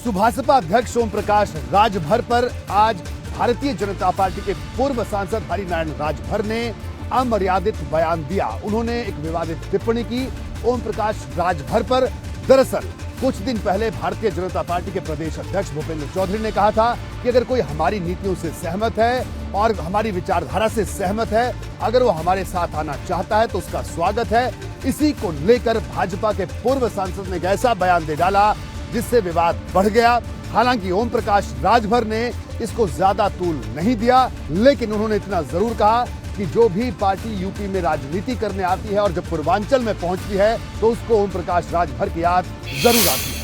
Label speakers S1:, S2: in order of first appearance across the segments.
S1: सुभाषपा अध्यक्ष ओम प्रकाश राजभर पर आज भारतीय जनता पार्टी के पूर्व सांसद हरिनारायण राजभर ने अमर्यादित बयान दिया। उन्होंने एक विवादित टिप्पणी की ओम प्रकाश राजभर पर। दरअसल कुछ दिन पहले भारतीय जनता पार्टी के प्रदेश अध्यक्ष भूपेंद्र चौधरी ने कहा था कि अगर कोई हमारी नीतियों से सहमत है और हमारी विचारधारा से सहमत है, अगर वो हमारे साथ आना चाहता है तो उसका स्वागत है। इसी को लेकर भाजपा के पूर्व सांसद ने एक ऐसा बयान दे डाला जिससे विवाद बढ़ गया। हालांकि ओम प्रकाश राजभर ने इसको ज्यादा तूल नहीं दिया, लेकिन उन्होंने इतना जरूर कहा कि जो भी पार्टी यूपी में राजनीति करने आती है और जब पूर्वांचल में पहुंचती है तो उसको ओम प्रकाश राजभर की याद जरूर आती है।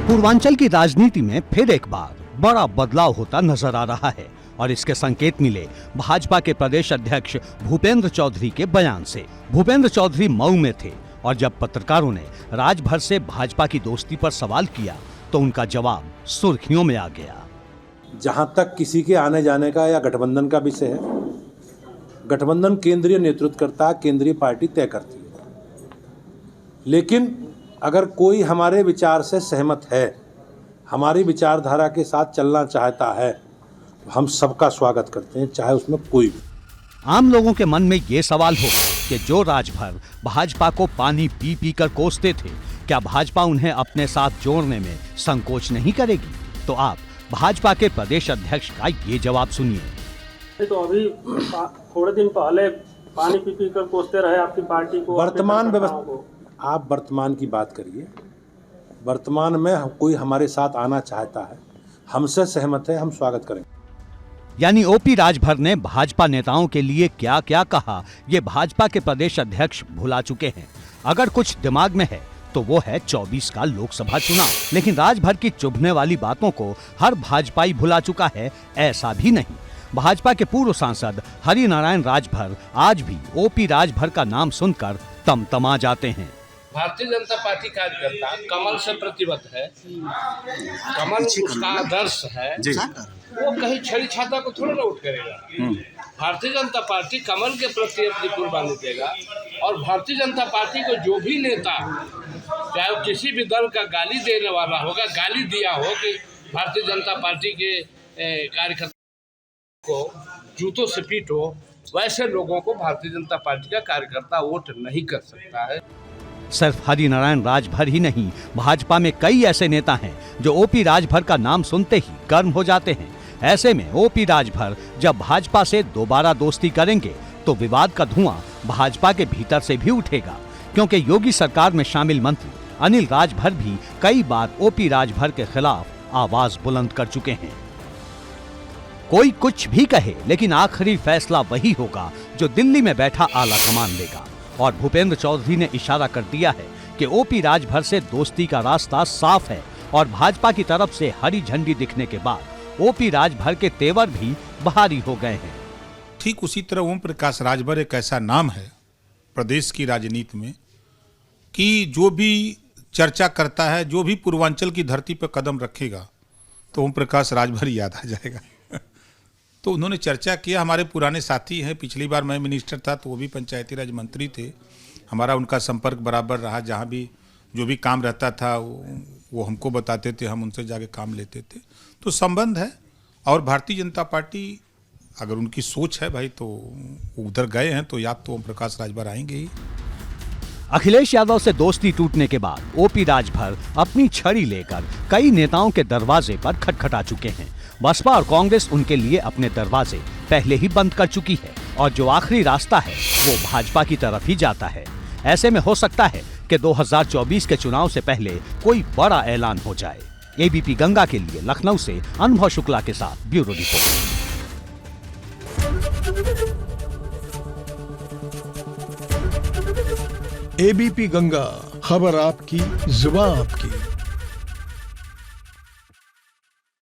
S2: पूर्वांचल की राजनीति में फिर एक बार बड़ा बदलाव होता नजर आ रहा है और इसके संकेत मिले भाजपा के प्रदेश अध्यक्ष भूपेंद्र चौधरी के बयान से। भूपेंद्र चौधरी मऊ में थे और जब पत्रकारों ने राजभर से भाजपा की दोस्ती पर सवाल किया तो उनका जवाब सुर्खियों में आ गया।
S3: जहां तक किसी के आने जाने का या गठबंधन का विषय है, गठबंधन केंद्रीय नेतृत्व करता है, केंद्रीय पार्टी तय करती है। लेकिन अगर कोई हमारे विचार से सहमत है, हमारी विचारधारा के साथ चलना चाहता है, तो हम सबका स्वागत करते हैं, चाहे उसमें कोई भी।
S2: आम लोगों के मन में ये सवाल हो कि जो राजभर भाजपा को पानी पी पी कर कोसते थे, क्या भाजपा उन्हें अपने साथ जोड़ने में संकोच नहीं करेगी? तो आप भाजपा के प्रदेश अध्यक्ष का ये जवाब सुनिए।
S4: तो अभी थोड़े दिन पहले पानी पी पी कर कोसते रहे आपकी पार्टी को।
S3: वर्तमान व्यवस्था, आप वर्तमान की बात करिए। वर्तमान में कोई हमारे साथ आना चाहता है, हमसे सहमत है, हम स्वागत करेंगे।
S2: यानी ओपी राजभर ने भाजपा नेताओं के लिए क्या क्या कहा, ये भाजपा के प्रदेश अध्यक्ष भुला चुके हैं। अगर कुछ दिमाग में है तो वो है 24 का लोकसभा चुनाव। लेकिन राजभर की चुभने वाली बातों को हर भाजपाई भुला चुका है, ऐसा भी नहीं। भाजपा के पूर्व सांसद हरिनारायण राजभर आज भी ओपी राजभर का नाम सुनकर तमतमा जाते हैं।
S5: भारतीय जनता पार्टी कार्यकर्ता कमल से प्रतिबद्ध है, कमल उसका आदर्श है, वो कहीं छड़ी छाता को थोड़ा ना उठ करेगा। भारतीय जनता पार्टी कमल के प्रति अपनी कुर्बानी देगा और भारतीय जनता पार्टी को जो भी नेता, चाहे वो किसी भी दल का गाली देने वाला होगा, गाली दिया हो कि भारतीय जनता पार्टी के कार्यकर्ता को जूतों से पीटो, वैसे लोगों को भारतीय जनता पार्टी का कार्यकर्ता वोट नहीं कर सकता है।
S2: सिर्फ हरिनारायण राजभर ही नहीं, भाजपा में कई ऐसे नेता हैं जो ओपी राजभर का नाम सुनते ही गर्म हो जाते हैं। ऐसे में ओपी राजभर जब भाजपा से दोबारा दोस्ती करेंगे तो विवाद का धुआं भाजपा के भीतर से भी उठेगा, क्योंकि योगी सरकार में शामिल मंत्री अनिल राजभर भी कई बार ओपी राजभर के खिलाफ आवाज बुलंद कर चुके हैं। कोई कुछ भी कहे, लेकिन आखिरी फैसला वही होगा जो दिल्ली में बैठा आला कमान लेगा। और भूपेंद्र चौधरी ने इशारा कर दिया है कि ओपी राजभर से दोस्ती का रास्ता साफ है और भाजपा की तरफ से हरी झंडी दिखने के बाद ओपी राजभर के तेवर भी भारी हो गए हैं।
S6: ठीक उसी तरह ओम प्रकाश राजभर एक ऐसा नाम है प्रदेश की राजनीति में कि जो भी चर्चा करता है, जो भी पूर्वांचल की धरती पर कदम रखेगा तो ओम प्रकाश राजभर याद आ जाएगा। तो उन्होंने चर्चा किया, हमारे पुराने साथी हैं, पिछली बार मैं मिनिस्टर था तो वो भी पंचायती राज मंत्री थे, हमारा उनका संपर्क बराबर रहा। जहाँ भी जो भी काम रहता था वो हमको बताते थे, हम उनसे जाके काम लेते थे। तो संबंध है। और भारतीय जनता पार्टी अगर उनकी सोच है भाई तो उधर गए हैं तो याद तो ओम प्रकाश राजभर आएंगे ही।
S2: अखिलेश यादव से दोस्ती टूटने के बाद ओपी राजभर अपनी छड़ी लेकर कई नेताओं के दरवाजे पर खटखटा चुके हैं। बसपा और कांग्रेस उनके लिए अपने दरवाजे पहले ही बंद कर चुकी है और जो आखिरी रास्ता है वो भाजपा की तरफ ही जाता है। ऐसे में हो सकता है कि 2024 के चुनाव से पहले कोई बड़ा ऐलान हो जाए। एबीपी गंगा के लिए लखनऊ से अनुभव शुक्ला के साथ ब्यूरो रिपोर्ट।
S7: एबीपी गंगा, खबर आपकी, जुबान आपकी।